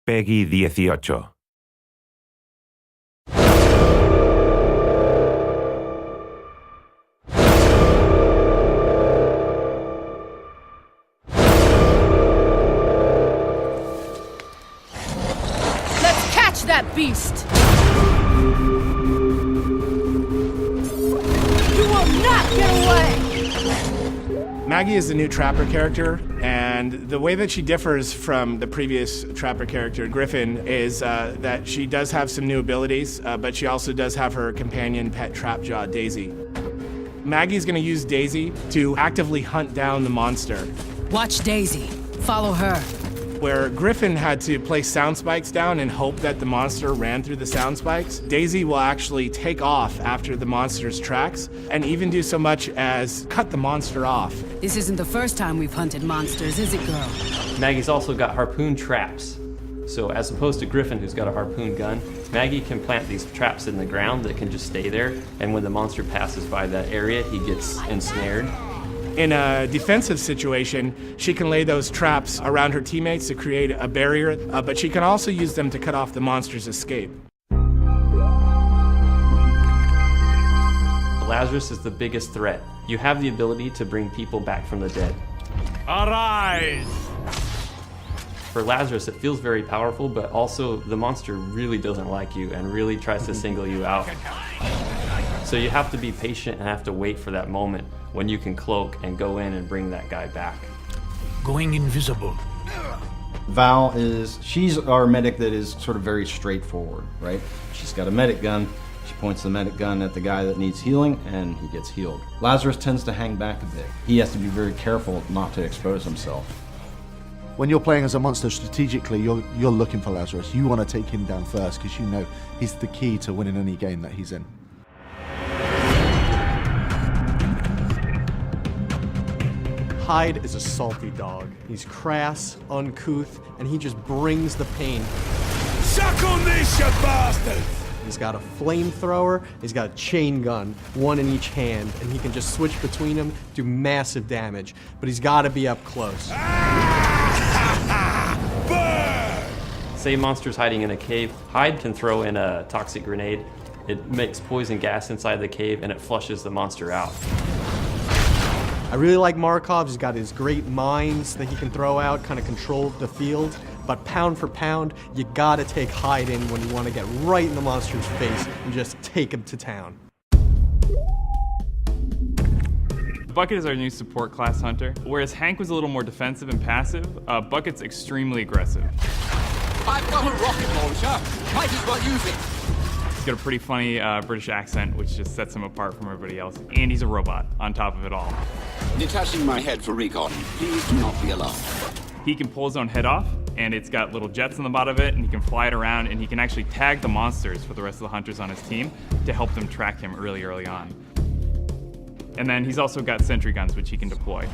Peggy 18. Let's catch that beast! You will not get away! Maggie is the new Trapper character, and the way that she differs from the previous Trapper character, Griffin, is that she does have some new abilities, but she also does have her companion pet Trapjaw, Daisy. Maggie's gonna use Daisy to actively hunt down the monster. Watch Daisy. Follow her. Where Griffin had to place sound spikes down and hope that the monster ran through the sound spikes, Daisy will actually take off after the monster's tracks and even do so much as cut the monster off. This isn't the first time we've hunted monsters, is it, girl? Maggie's also got harpoon traps. So as opposed to Griffin, who's got a harpoon gun, Maggie can plant these traps in the ground that can just stay there, and when the monster passes by that area, he gets ensnared. In a defensive situation, she can lay those traps around her teammates to create a barrier, but she can also use them to cut off the monster's escape. Lazarus is the biggest threat. You have the ability to bring people back from the dead. Arise! For Lazarus, it feels very powerful, but also the monster really doesn't like you and really tries to single you out. So you have to be patient and have to wait for that moment when you can cloak and go in and bring that guy back. Going invisible. Val she's our medic that is sort of very straightforward, right? She's got a medic gun. She points the medic gun at the guy that needs healing, and he gets healed. Lazarus tends to hang back a bit. He has to be very careful not to expose himself. When you're playing as a monster strategically, you're looking for Lazarus. You want to take him down first because you know he's the key to winning any game that he's in. Hyde is a salty dog. He's crass, uncouth, and he just brings the pain. Suck on this, you bastard! He's got a flamethrower, he's got a chain gun, one in each hand, and he can just switch between them, do massive damage. But he's got to be up close. Say monster's hiding in a cave, Hyde can throw in a toxic grenade. It makes poison gas inside the cave and it flushes the monster out. I really like Markov. He's got his great mines that he can throw out, kind of control the field. But pound for pound, you gotta take Hyde in when you want to get right in the monster's face and just take him to town. Bucket is our new support class hunter. Whereas Hank was a little more defensive and passive, Bucket's extremely aggressive. I've got a rocket launcher. Might as well use it. He's got a pretty funny British accent, which just sets him apart from everybody else. And he's a robot on top of it all. Detaching my head for recon. Please do not be alarmed. He can pull his own head off, and it's got little jets on the bottom of it, and he can fly it around, and he can actually tag the monsters for the rest of the hunters on his team to help them track him really early on. And then he's also got sentry guns, which he can deploy.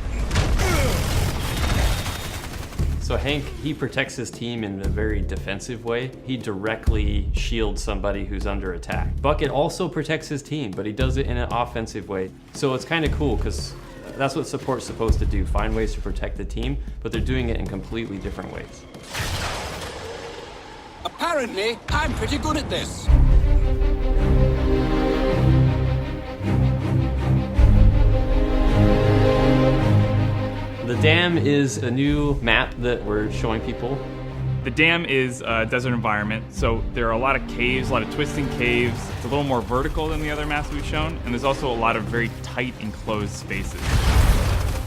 So Hank, he protects his team in a very defensive way. He directly shields somebody who's under attack. Bucket also protects his team, but he does it in an offensive way. So it's kind of cool, because that's what support's supposed to do, find ways to protect the team, but they're doing it in completely different ways. Apparently, I'm pretty good at this. The Dam is a new map that we're showing people. The dam is a desert environment, so there are a lot of caves, a lot of twisting caves. It's a little more vertical than the other maps we've shown, and there's also a lot of very tight enclosed spaces.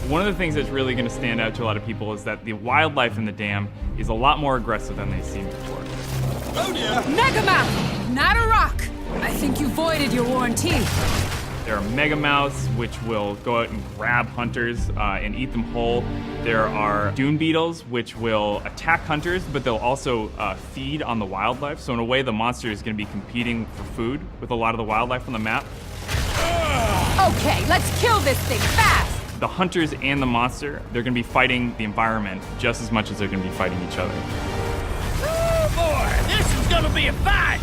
One of the things that's really going to stand out to a lot of people is that the wildlife in the dam is a lot more aggressive than they've seen before. Oh dear! Megamouth, not a rock. I think you voided your warranty. There are megamouths, which will go out and grab hunters and eat them whole. There are dune beetles, which will attack hunters, but they'll also feed on the wildlife. So in a way, the monster is going to be competing for food with a lot of the wildlife on the map. Okay, let's kill this thing fast. The hunters and the monster, they're going to be fighting the environment just as much as they're going to be fighting each other. Oh boy, this is gonna be a fight!